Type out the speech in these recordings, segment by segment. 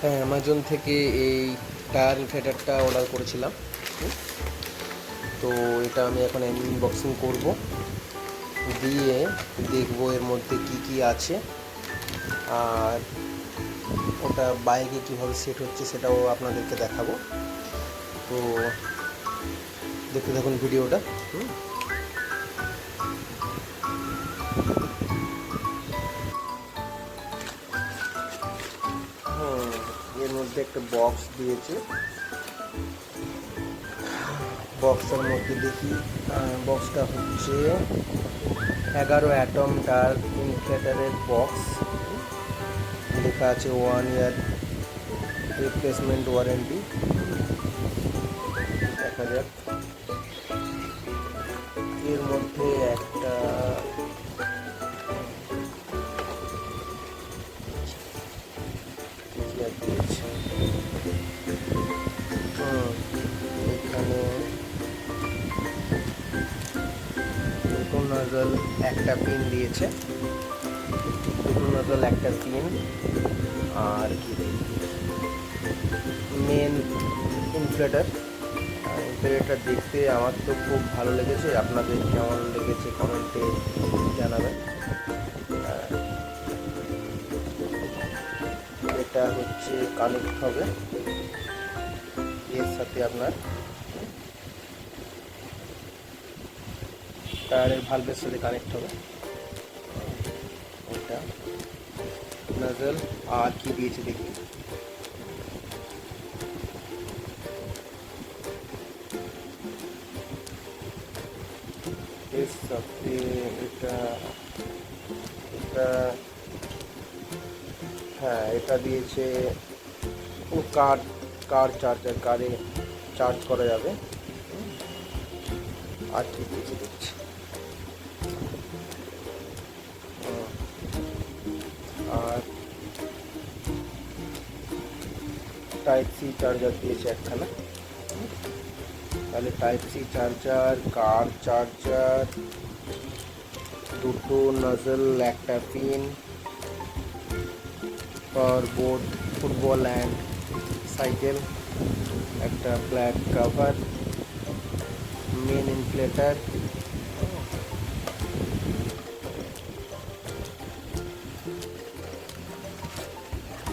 হ্যাঁ, অ্যামাজন থেকে এই টায়ার ইনফ্লেটারটা অর্ডার করেছিলাম। তো এটা আমি এখন আনবক্সিং করব, দিয়ে দেখব এর মধ্যে কি কি আছে, আর ওটা বাইকে কীভাবে সেট হচ্ছে সেটাও আপনাদেরকে দেখাবো। তো দেখতে থাকুন ভিডিওটা। এর মধ্যে একটা বক্স দিয়েছে। বক্সের মধ্যে দেখি, বক্সটা হচ্ছে 11 অ্যাটম টায়ার ইনফ্লেটারের বক্স। লেখা আছে 1 ইয়ার রিপ্লেসমেন্ট ওয়ারেন্টি। দেখা যাক। এর মধ্যে একটা দিয়েছে, এখানে দুটো নজল একটা পিন দিয়েছে, দুটো নজল একটা পিন, আর কি মেন ইনফ্লেটার। ইনফ্লেটার দেখতে আমার তো খুব ভালো লেগেছে, আপনাদের কেমন লেগেছে কমেন্টে জানাবেন। এটা হচ্ছে কানেক্ট হবে এর সাথে, আপনার টায়ারের ভালভের সাথে কানেক্ট হবে। এটা নজল, আর কি দিয়েছে দেখি, এর সাথে এটা এটা হ্যাঁ, এটা দিয়েছে কার চার্জার, কারে চার্জ করা যাবে। আর কি দিয়েছে দেখছি, আর টাইপ সি চার্জার দিয়েছে একখানা। তাহলে টাইপ সি চার্জার, কার চার্জার, দুটো নজল, একটা pin, power board, football and cycle, একটা ব্ল্যাক কভার, মেন ইনফ্লেটার,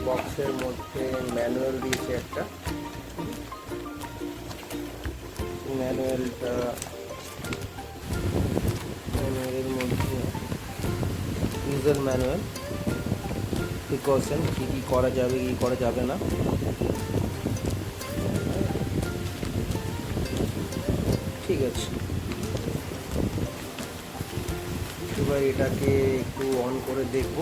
বক্সের মধ্যে ম্যানুয়াল দিয়েছে একটা। ম্যানুয়ালের মধ্যে ইউজার ম্যানুয়াল, প্রিকশন, কী কী করা যাবে কী করা যাবে না। ঠিক আছে, এবার এটাকে একটু অন করে দেখব।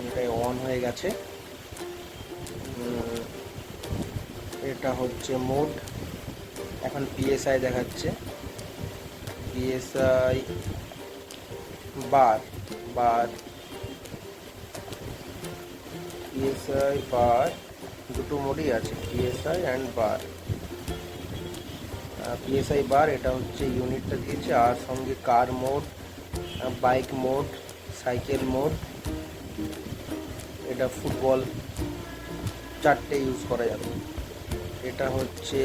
এটাই অন হয়ে গেছে। এটা হচ্ছে মোড, এখন পিএসআই দেখাচ্ছে, পিএসআই বার বার পিএসআই বার, দুটো মোডই আছে, PSI and bar. PSI bar এটা হচ্ছে ইউনিটটা দিয়েছে, আর সঙ্গে car mode, bike mode, cycle mode, এটা ফুটবল, চারটে ইউজ করা যাবে। এটা হচ্ছে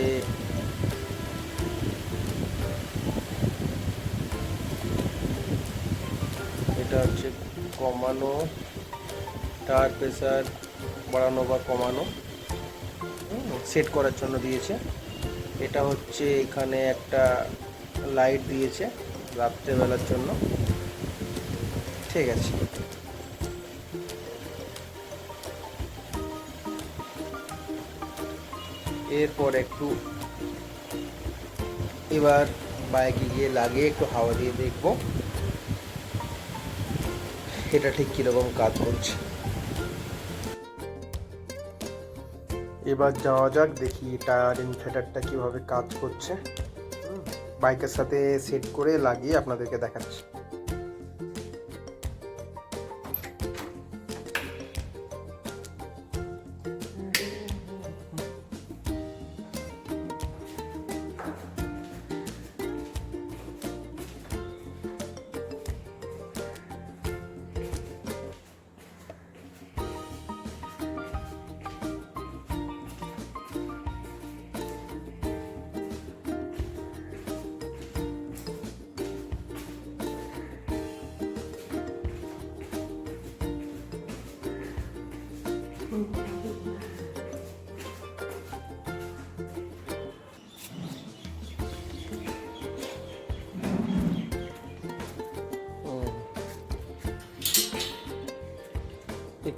কমানো, টায়ার প্রেসার বাড়ানো বা কমানো, সেট করার জন্য দিয়েছে। এটা হচ্ছে এখানে একটা লাইট দিয়েছে রাত্রেবেলার জন্য। ঠিক আছে, এরপর একটু এবার বাইকে গিয়ে লাগিয়ে একটু হাওয়া দিয়ে দেখব এটা ঠিক কীরকম কাজ করছে। এবার যাওয়া যাক, দেখি টায়ার ইনফ্লেটারটা কীভাবে কাজ করছে। বাইকের সাথে সেট করে লাগিয়ে আপনাদেরকে দেখাচ্ছি।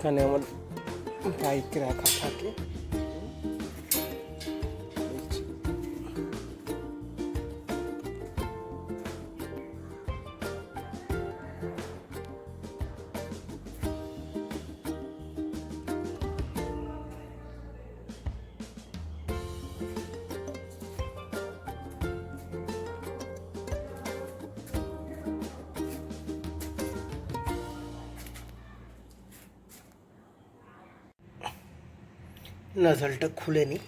এখানে আমার বাইক রাখা থাকে। নজলটা খুলে নিই।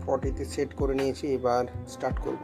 পটিতে সেট করে নিয়েছি, এবার স্টার্ট করব।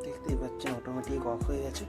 দেখতেই পাচ্ছেন অটোমেটিক অফ হয়ে গেছে।